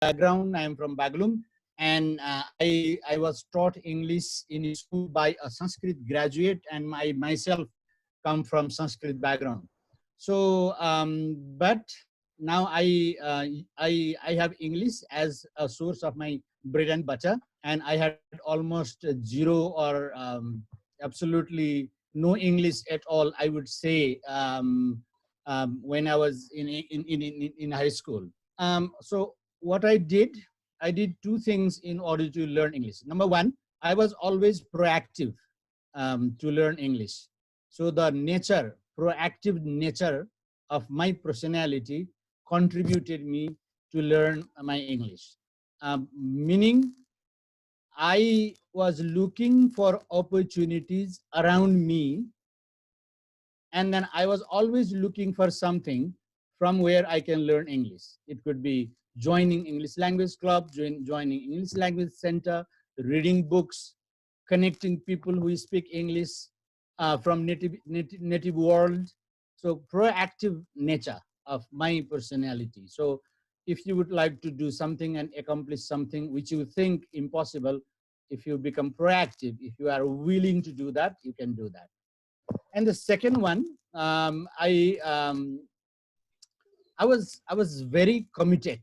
background. I am from Bagalum, and I was taught English in school by a Sanskrit graduate, and I myself come from Sanskrit background. So, but now I have English as a source of my bread and butter, and I had almost zero or absolutely no English at all, I would say, when I was in high school. So what I did two things in order to learn English. Number one, I was always proactive to learn English. So the proactive nature of my personality contributed me to learn my English. Meaning, I was looking for opportunities around me, and then I was always looking for something from where I can learn English. It could be joining English language club, joining English language center, reading books, connecting people who speak English from native world. So proactive nature of my personality. So if you would like to do something and accomplish something which you think impossible, if you become proactive, if you are willing to do that, you can do that. And the second one, I was very committed.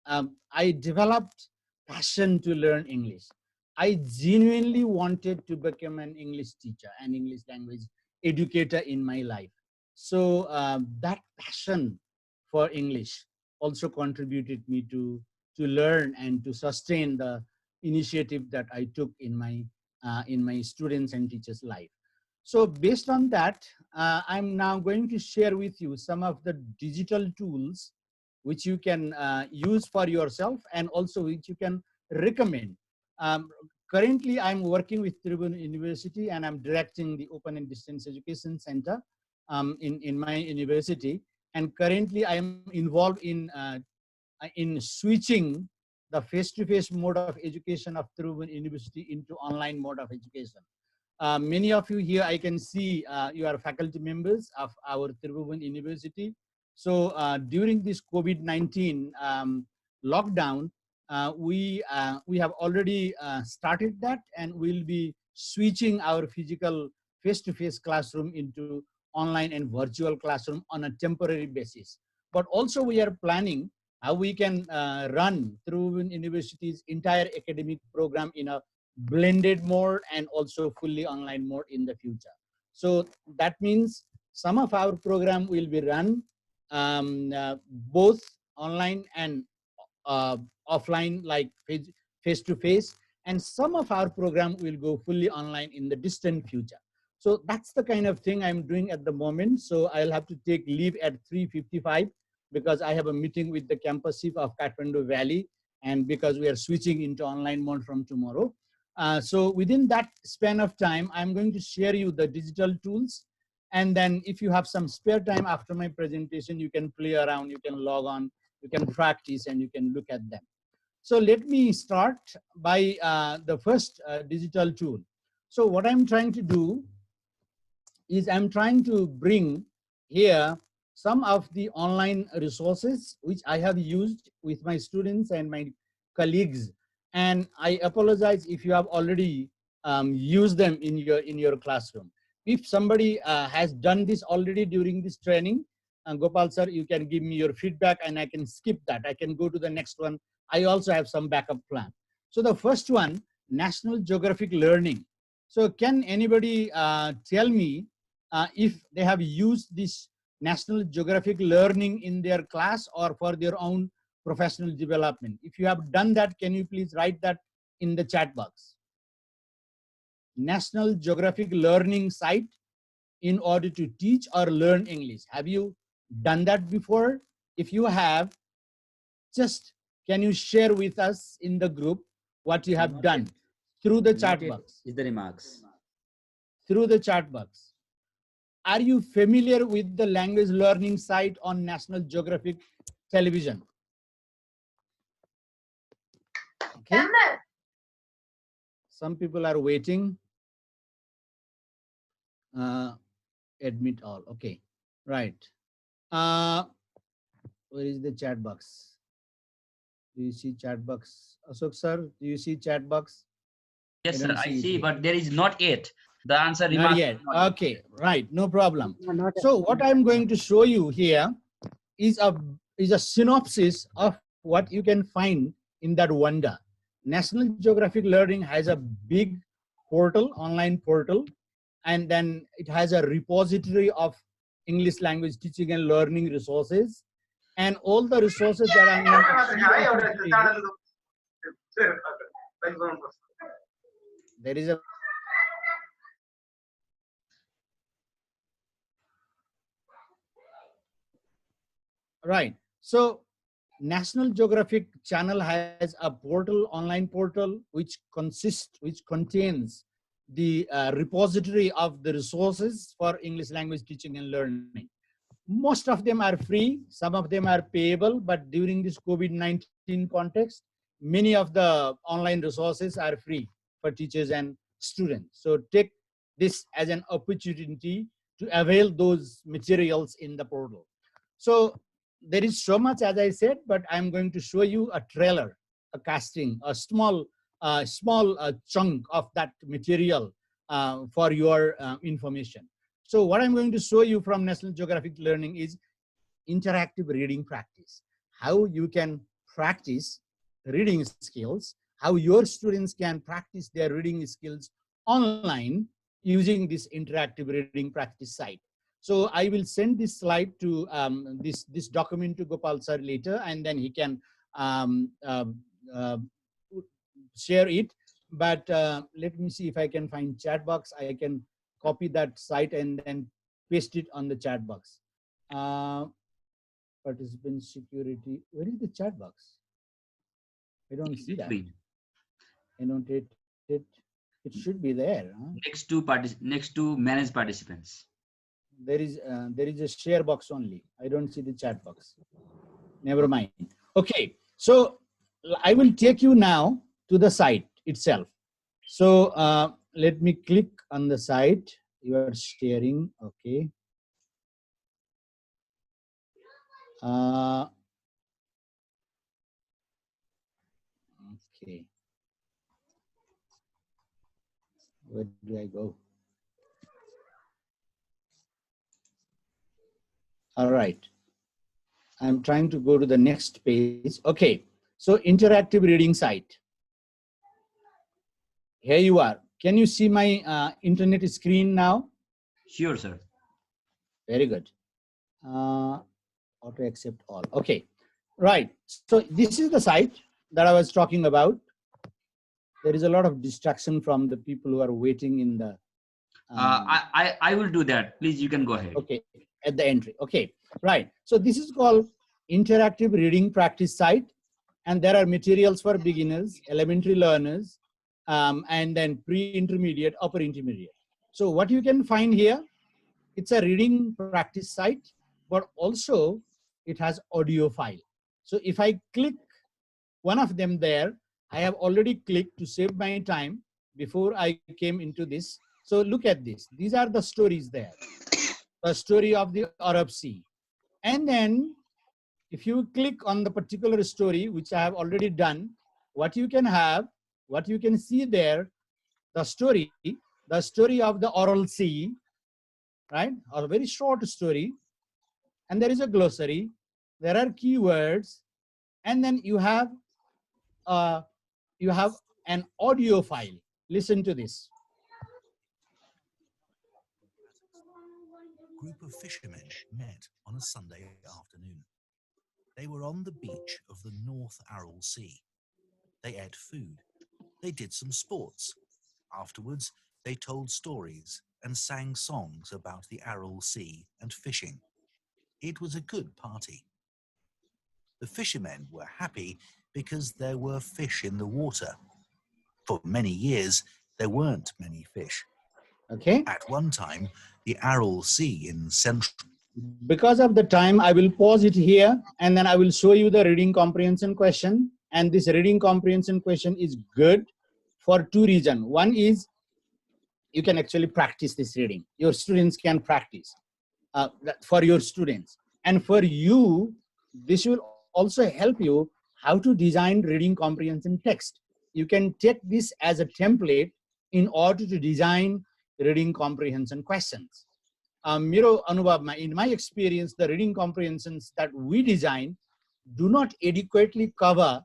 I developed passion to learn English. I genuinely wanted to become an English teacher, an English language educator in my life. So that passion for English also contributed me to learn and to sustain the initiative that I took in my students and teachers' life. So based on that, I'm now going to share with you some of the digital tools which you can use for yourself and also which you can recommend. Currently, I'm working with Tribhuvan University and I'm directing the Open and Distance Education Center in my university. And currently, I am involved in switching the face-to-face mode of education of Tribhuvan University into online mode of education. Many of you here, I can see you are faculty members of our Tribhuvan University. So during this COVID-19 lockdown, we have already started that, and we'll be switching our physical face-to-face classroom into online and virtual classroom on a temporary basis. But also we are planning how we can run Tribhuvan University's entire academic program in a blended mode and also fully online mode in the future. So that means some of our program will be run both online and offline, like face to face, and some of our program will go fully online in the distant future. So that's the kind of thing I'm doing at the moment. So I'll have to take leave at 3:55 because I have a meeting with the campus chief of Kathmandu Valley, and because we are switching into online mode from tomorrow. So within that span of time, I'm going to share you the digital tools. And then if you have some spare time after my presentation, you can play around, you can log on, you can practice, and you can look at them. So let me start by the first digital tool. So what I'm trying to do is I'm trying to bring here some of the online resources which I have used with my students and my colleagues. And I apologize if you have already used them in your classroom. If somebody has done this already during this training, Gopal sir, you can give me your feedback and I can skip that. I can go to the next one. I also have some backup plan. So the first one, National Geographic Learning. So can anybody tell me if they have used this National Geographic Learning in their class or for their own professional development? If you have done that, can you please write that in the chat box? National Geographic Learning site in order to teach or learn English. Have you done that before? If you have, just can you share with us in the group what you have done through the chat box? Is the remarks. Through the chat box. Are you familiar with the language learning site on National Geographic Television? Okay. Some people are waiting. Admit all. Okay. Right. Where is the chat box? Do you see chat box? Ashok sir, do you see chat box? I Yes, sir, don't I see it see, here. but there is not yet. The answer Not remarks yet. not yet. Okay, right, no problem. No, not So what I'm going to show you here is a synopsis of what you can find in that wonder. National Geographic Learning has a big portal, online portal, and then it has a repository of English language teaching and learning resources. And all the resources that I'm going to share with you, there is a right. So National Geographic channel has a portal, online portal, which contains the repository of the resources for English language teaching and learning. Most of them are free, some of them are payable, but during this COVID-19 context, many of the online resources are free for teachers and students. So take this as an opportunity to avail those materials in the portal. So there is so much, as I said, but I'm going to show you a trailer, a casting, a small chunk of that material for your information. So what I'm going to show you from National Geographic Learning is interactive reading practice. How you can practice reading skills, how your students can practice their reading skills online using this interactive reading practice site. So I will send this slide to this document to Gopal sir later, and then he can uh, share it. But let me see if I can find chat box. I can copy that site and then paste it on the chat box. Participant security. Where is the chat box? I don't see that. Annotated. It should be there. Huh? Next to manage participants. There is a share box only. I don't see the chat box. Never mind. Okay, so I will take you now to the site itself. So let me click on the site. You are sharing. Okay. Okay. Where do I go? All right. I'm trying to go to the next page. Okay. So interactive reading site. Here you are. Can you see my internet screen now? Sure, sir. Very good. Auto accept all. Okay. Right. So this is the site that I was talking about. There is a lot of distraction from the people who are waiting in the. I will do that. Please, you can go ahead. Okay. At the entry. Okay. Right. So this is called interactive reading practice site. And there are materials for beginners, elementary learners, and then pre-intermediate, upper intermediate. So what you can find here, it's a reading practice site, but also it has audio file. So if I click one of them there, I have already clicked to save my time before I came into this. So look at this. These are the stories there. The story of the Arab Sea. And then if you click on the particular story, which I have already done, what you can see there, the story of the Oral Sea, right? A very short story. And there is a glossary. There are keywords. And then you have an audio file. Listen to this. Group of fishermen met on a Sunday afternoon. They were on the beach of the North Aral Sea. They ate food. They did some sports. Afterwards, they told stories and sang songs about the Aral Sea and fishing. It was a good party. The fishermen were happy because there were fish in the water. For many years, there weren't many fish. Okay. At one time, the Aral Sea in central... Because of the time, I will pause it here and then I will show you the reading comprehension question. And this reading comprehension question is good for two reasons. One is you can actually practice this reading. Your students can practice for your students. And for you, this will also help you how how to design reading comprehension text. You can take this as a template in order to design reading comprehension questions. Miro Anubhav, in my experience, the reading comprehensions that we design do not adequately cover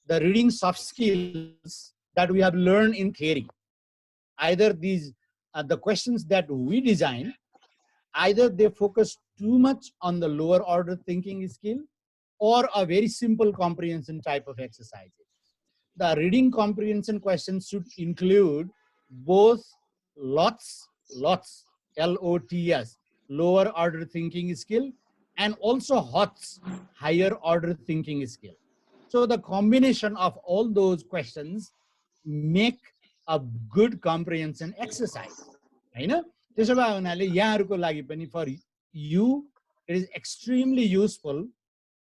the reading soft skills that we have learned in theory. Either these the questions that we design, either they focus too much on the lower order thinking skill or a very simple comprehension type of exercises. The reading comprehension questions should include both lots, L-O-T-S, lower order thinking skill, and also HOTS, higher order thinking skill. So the combination of all those questions make a good comprehension exercise. होइन त्यसो भए हुनाले यहाँहरुको लागि पनि for you it is extremely useful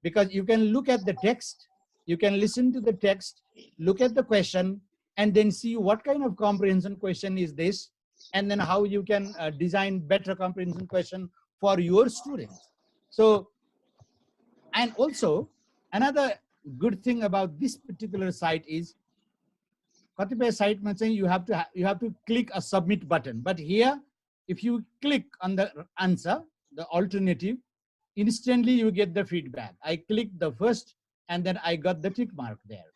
because you can look at the text, you can listen to the text, look at the question, and then see what kind of comprehension question is this, and then how you can design better comprehension question for your students. So, and also another good thing about this particular site is कतिपय साइटमा चाहिँ you have to click a submit button, but here if you click on the answer, the alternative, instantly you get the feedback. I clicked the first and then I got the tick mark there.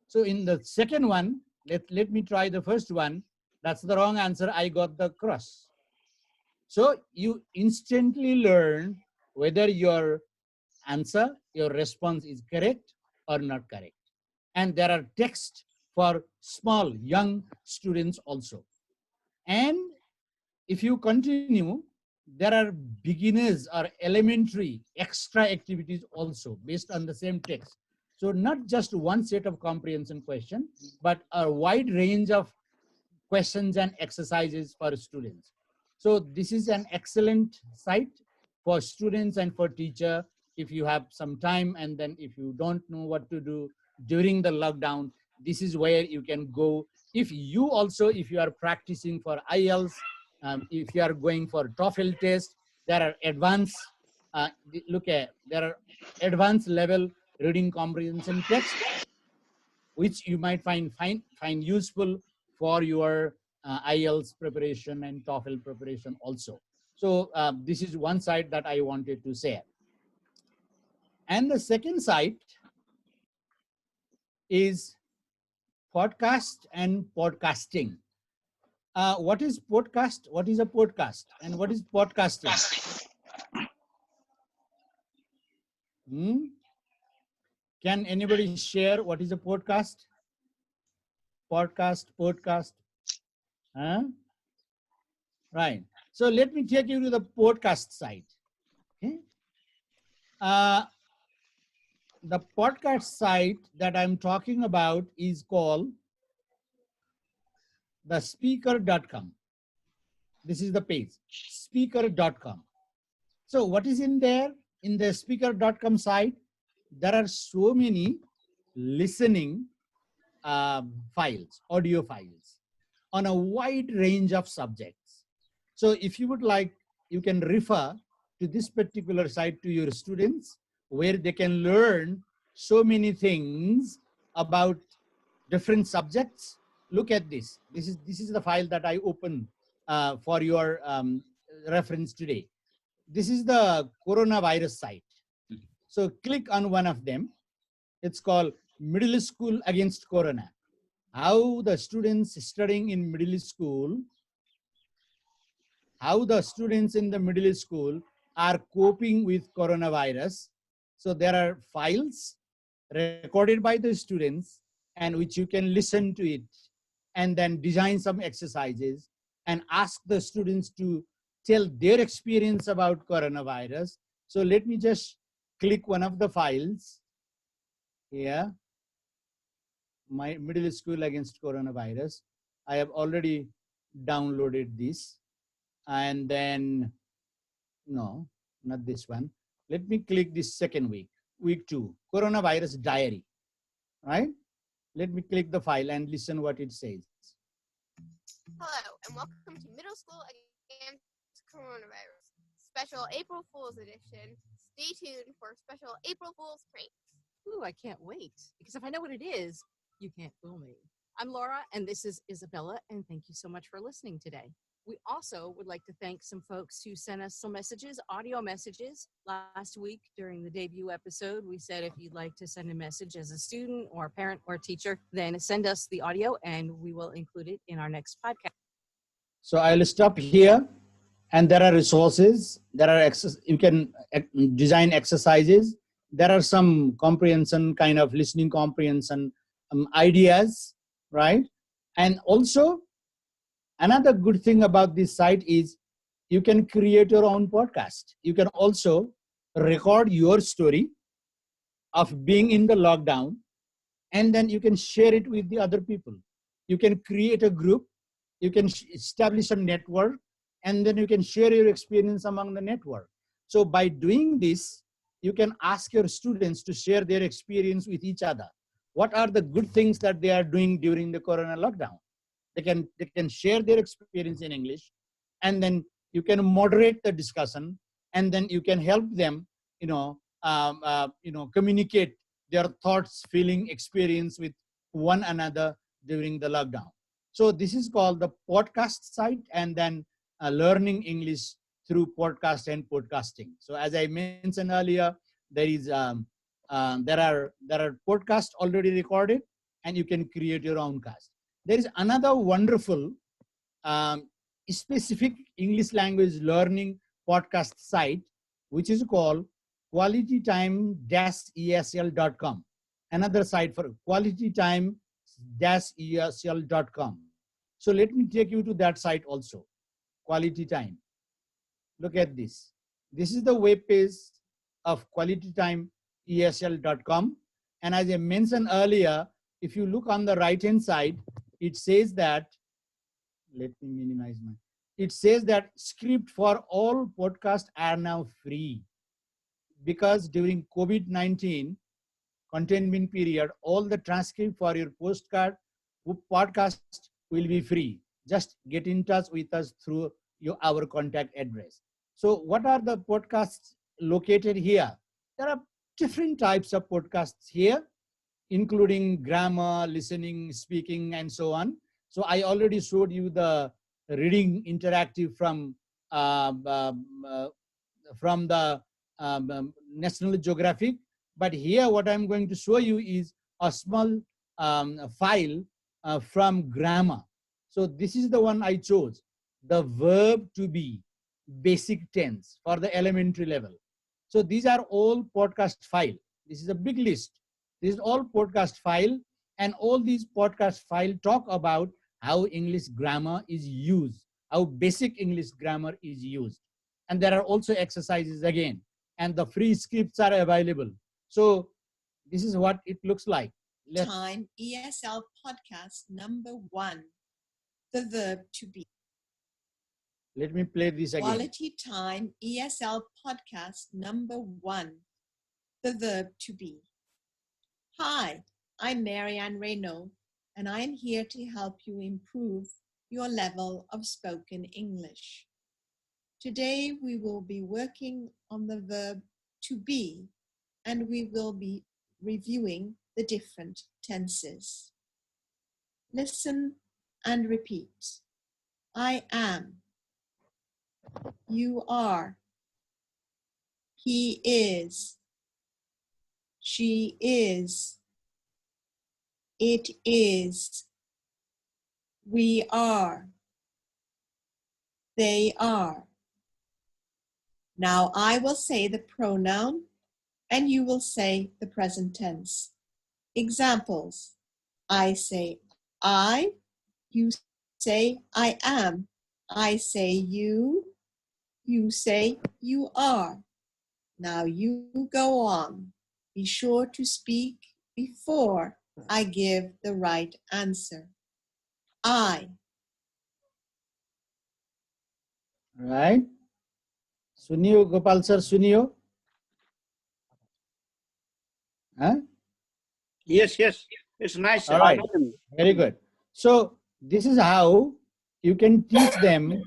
So in the second one, let me try the first one. That's the wrong answer. I got the cross. So you instantly learn whether your answer, your response is correct or not correct. And there are texts for small, young students also. And if you continue, there are beginners or elementary extra activities also based on the same text. So not just one set of comprehension question, but a wide range of questions and exercises for students. So this is an excellent site for students and for teacher. If you have some time and then if you don't know what to do during the lockdown, this is where you can go. If you are practicing for IELTS, if you are going for TOEFL test, there are advanced, there are advanced level reading comprehension text, which you might find useful for your IELTS preparation and TOEFL preparation also. So this is one site that I wanted to share. And the second site is podcast and podcasting. What is podcast? What is a podcast? And what is podcasting? Can anybody share what is a podcast? Podcast. Huh? Right. So let me take you to the podcast site. Okay. The podcast site that I'm talking about is called the speaker.com. This is the page, speaker.com. So what is in there? In the speaker.com site, there are so many listening files, audio files on a wide range of subjects. So if you would like, you can refer to this particular site to your students where they can learn so many things about different subjects. Look at this. This is the file that I opened for your reference today. This is the coronavirus site. So click on one of them. It's called Middle School Against Corona. How the students studying in middle school, how the students in the middle school are coping with coronavirus. So there are files recorded by the students and which you can listen to it and then design some exercises and ask the students to tell their experience about coronavirus. So let me just click one of the files here. My middle school against coronavirus. I have already downloaded this. And then, no, not this one. Let me click this second week 2, coronavirus diary, right? Let me click the file and listen what it says. Hello, and welcome to Middle School Against Coronavirus, special April Fool's edition. Stay tuned for special April Fool's pranks. Ooh, I can't wait. Because if I know what it is, you can't fool me. I'm Laura, and this is Isabella, and thank you so much for listening today. We also would like to thank some folks who sent us some messages, audio messages. Last week during the debut episode, we said if you'd like to send a message as a student or a parent or a teacher, then send us the audio and we will include it in our next podcast. So I'll stop here, and there are resources. There are you can design exercises. There are some comprehension, kind of listening comprehension ideas, right? And also, another good thing about this site is you can create your own podcast. You can also record your story of being in the lockdown, and then you can share it with the other people. You can create a group, you can establish a network, and then you can share your experience among the network. So by doing this, you can ask your students to share their experience with each other. What are the good things that they are doing during the Corona lockdown? They can share their experience in English, and then you can moderate the discussion, and then you can help them, communicate their thoughts, feeling, experience with one another during the lockdown. So this is called the podcast site, and then learning English through podcast and podcasting. So as I mentioned earlier, there are podcasts already recorded, and you can create your own cast. There is another wonderful specific English language learning podcast site, which is called qualitytime-esl.com. Another site for qualitytime-esl.com. So let me take you to that site also, Quality Time. Look at this. This is the web page of qualitytime-esl.com. And as I mentioned earlier, if you look on the right-hand side, it says that, let me minimize my, it says that script for all podcasts are now free, because during COVID-19 containment period, all the transcript for your podcast will be free. Just get in touch with us through our contact address. So what are the podcasts located here? There are different types of podcasts here, including grammar, listening, speaking, and so on. So I already showed you the reading interactive from the National Geographic. But here what I'm going to show you is a small file from grammar. So this is the one I chose, the verb to be, basic tense for the elementary level. So these are all podcast file. This is a big list. This is all podcast file, and all these podcast file talk about how English grammar is used, how basic English grammar is used. And there are also exercises again, and the free scripts are available. So this is what it looks like. Time ESL podcast number 1, the verb to be. Let me play this again. Quality Time ESL podcast number 1, the verb to be. Hi, I'm Marianne Reynaud, and I am here to help you improve your level of spoken English. Today we will be working on the verb to be, and we will be reviewing the different tenses. Listen and repeat. I am. You are. He is. She is. It is. We are. They are. Now I will say the pronoun and you will say the present tense. Examples. I say I. You say I am. I say you. You say you are. Now you go on. Be sure to speak before I give the right answer. I. Right? Suniyo, Gopal sir, Suniyo? Huh? Yes, it's nice. All right, very good. So this is how you can teach them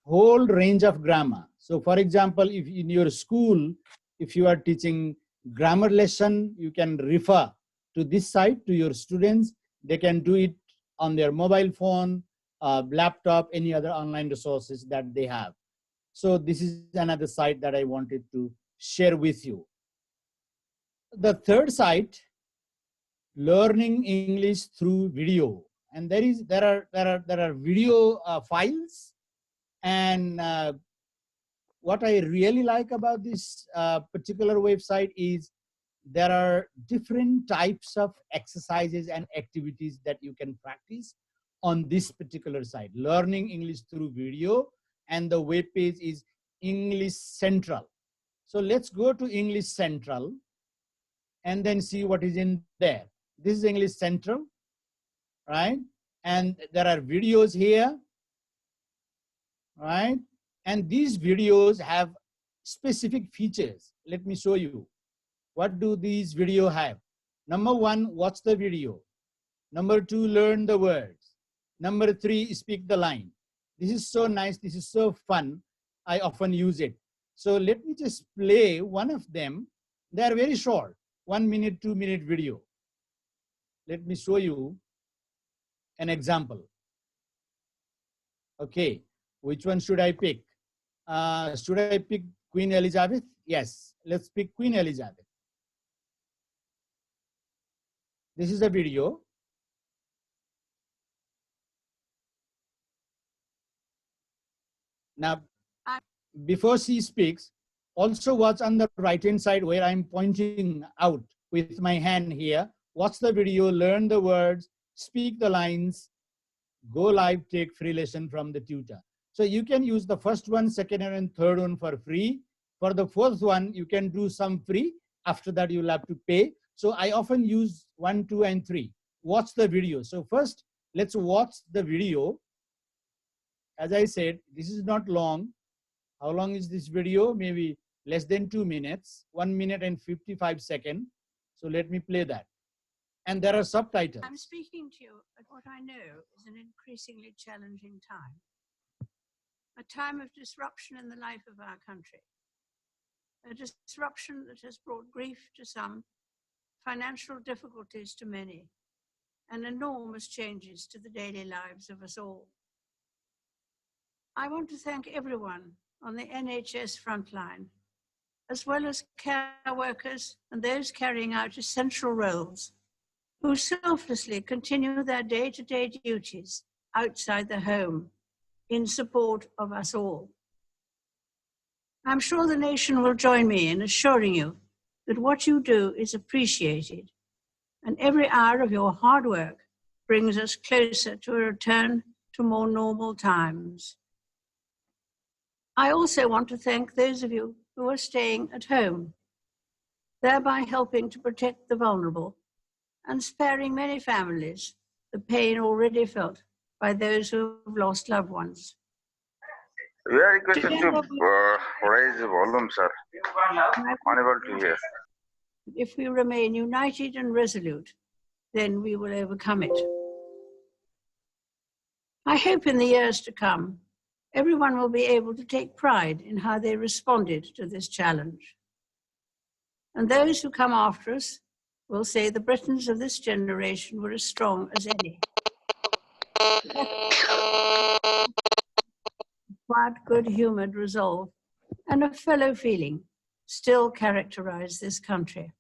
whole range of grammar. So for example, if in your school, if you are teaching grammar lesson, you can refer to this site to your students. They can do it on their mobile phone, laptop, any other online resources that they have. So this is another site that I wanted to share with you. The third site, learning English through video, and there are video files. And what I really like about this particular website is there are different types of exercises and activities that you can practice on this particular site, learning English through video, and the web page is English Central. So let's go to English Central and then see what is in there. This is English Central, right? And there are videos here, right? And these videos have specific features. Let me show you. What do these videos have? Number one, watch the video. Number two, learn the words. Number three, speak the line. This is so nice. This is so fun. I often use it. So let me just play one of them. They are very short, 1 minute, 2 minute video. Let me show you an example. Okay, which one should I pick? Should I pick Queen Elizabeth? Yes, let's pick Queen Elizabeth. This is a video. Now, before she speaks, also watch on the right-hand side where I'm pointing out with my hand here. Watch the video, learn the words, speak the lines, go live, take free lesson from the tutor. So you can use the first one, second one, and third one for free. For the fourth one, you can do some free. After that, you'll have to pay. So I often use 1, 2, and 3. Watch the video. So first, let's watch the video. As I said, this is not long. How long is this video? Maybe less than 2 minutes, 1 minute and 55 seconds. So let me play that. And there are subtitles. I'm speaking to you at what I know is an increasingly challenging time. A time of disruption in the life of our country. A disruption that has brought grief to some, financial difficulties to many, and enormous changes to the daily lives of us all. I want to thank everyone on the NHS frontline, as well as care workers and those carrying out essential roles, who selflessly continue their day-to-day duties outside the home in support of us all. I'm sure the nation will join me in assuring you that what you do is appreciated, and every hour of your hard work brings us closer to a return to more normal times. I also want to thank those of you who are staying at home, thereby helping to protect the vulnerable and sparing many families the pain already felt by those who have lost loved ones. We are requested to raise the volume, sir. Unable to hear. If we remain united and resolute, then we will overcome it. I hope in the years to come, everyone will be able to take pride in how they responded to this challenge. And those who come after us will say the Britons of this generation were as strong as any. Quiet, good-humored resolve and a fellow feeling still characterize this country.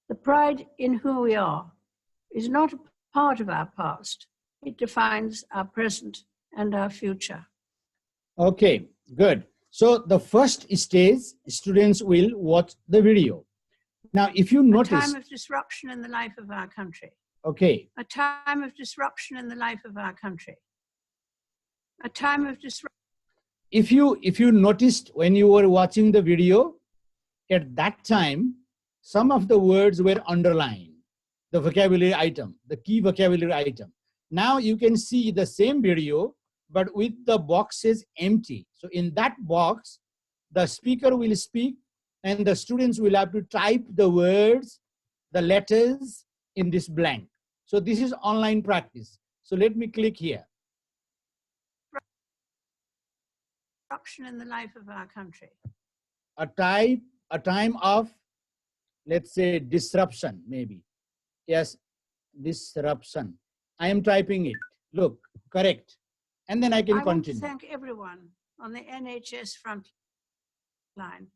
The pride in who we are is not a part of our past. It defines our present and our future. Okay, good. So the first stage, students will watch the video. Now, if you notice... A time of disruption in the life of our country. Okay. A time of disruption in the life of our country. A time of disruption. If you noticed when you were watching the video, at that time, some of the words were underlined, the vocabulary item, the key vocabulary item. Now you can see the same video, but with the boxes empty. So in that box, the speaker will speak and the students will have to type the words, the letters in this blank. So this is online practice. So let me click here. Disruption in the life of our country. A type a time of, let's say, disruption, maybe. Yes, disruption. I am typing it. Look, correct. And then I can I want to continue. thank everyone on the NHS front line.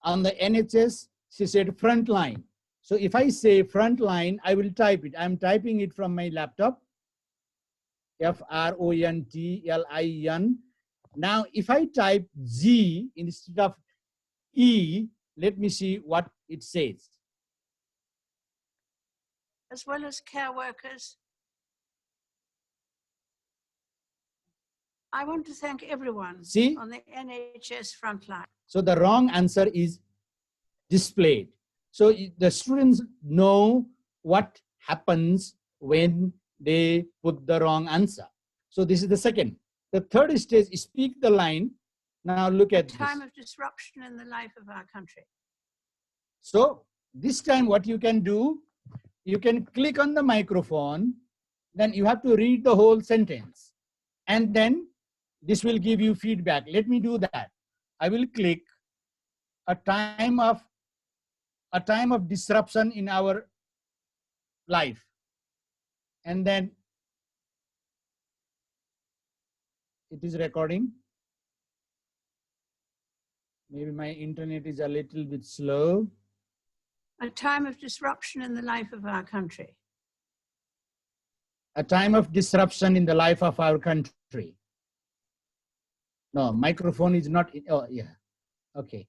On the NHS, she said front line. So if I say front line, I will type it. I'm typing it from my laptop. FRONTLIN. Now, if I type G instead of E, let me see what it says. As well as care workers. I want to thank everyone See? on the NHS front line. So the wrong answer is displayed. So the students know what happens when they put the wrong answer. So this is the second. The third stage is speak the line. Now look at A time this. of disruption in the life of our country. So this time what you can do, you can click on the microphone, then you have to read the whole sentence. And then this will give you feedback. Let me do that. I will click a time of disruption in our life. And then it is recording. Maybe my internet is a little bit slow. A time of disruption in the life of our country. A time of disruption in the life of our country. No, microphone is not, oh yeah, okay.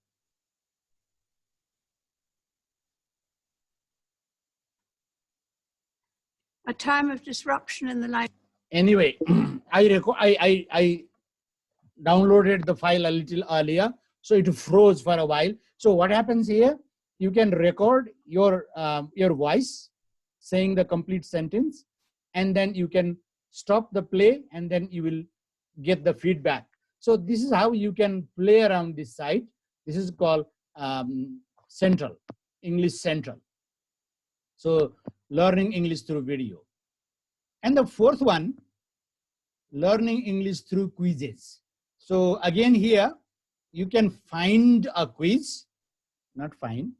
A time of disruption in the life. Anyway, I downloaded the file a little earlier, so it froze for a while. So what happens here? You can record your voice saying the complete sentence, and then you can stop the play, and then you will get the feedback. So this is how you can play around this site. This is called Central, English Central. So learning English through video. And the fourth one, learning English through quizzes. So again here, you can find a quiz, not find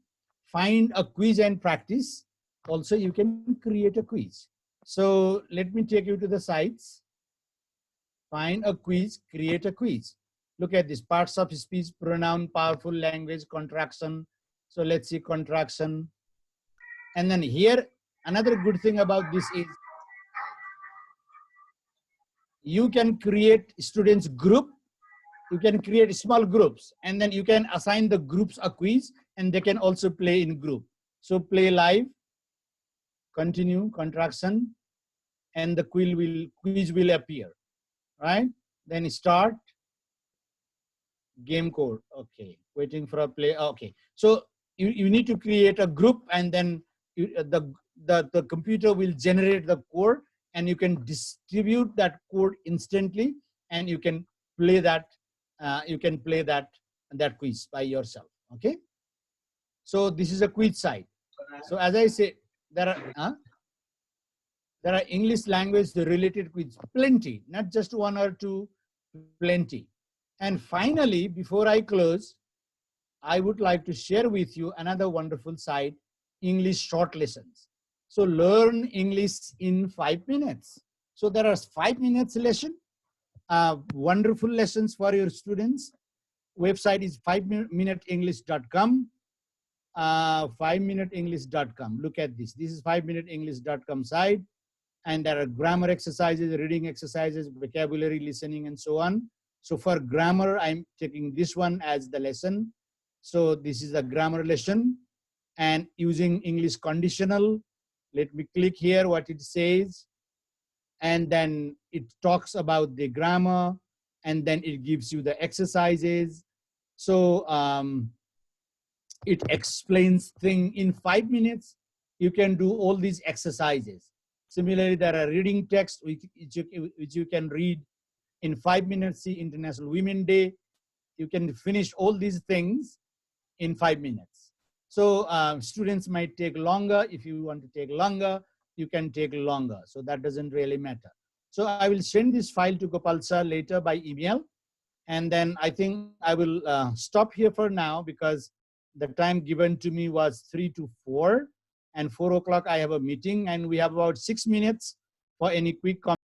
a quiz and practice. Also, you can create a quiz. So let me take you to the sites. Find a quiz, create a quiz. Look at this, parts of speech, pronoun, powerful language, contraction. So let's see contraction. And then here, another good thing about this is you can create students group. You can create small groups, and then you can assign the groups a quiz, and they can also play in group. So play live, continue, contraction, and the quiz will appear, right? Then start, game code, okay, waiting for a play, okay. So you need to create a group, and then the computer will generate the code, and you can distribute that code instantly, and you can play that that quiz by yourself. Okay, so this is a quiz site. So as I say, there are English language related quiz plenty, not just one or two, plenty. And finally, before I close, I would like to share with you another wonderful site, English short lessons. So learn English in 5 minutes. So there are 5 minutes lesson, wonderful lessons for your students. Website is 5minuteenglish.com. 5minuteenglish.com. Look at this. This is 5minuteenglish.com site. And there are grammar exercises, reading exercises, vocabulary, listening, and so on. So for grammar, I'm taking this one as the lesson. So this is a grammar lesson, and using English conditional. Let me click here what it says. And then it talks about the grammar, and then it gives you the exercises. So it explains things in 5 minutes. You can do all these exercises. Similarly, there are reading text which you can read in 5 minutes. See International Women's Day. You can finish all these things in 5 minutes. So students might take longer. If you want to take longer, you can take longer. So that doesn't really matter. So I will send this file to Gopal sir later by email. And then I think I will stop here for now, because the time given to me was 3 to 4, and 4 o'clock I have a meeting, and we have about 6 minutes for any quick comments.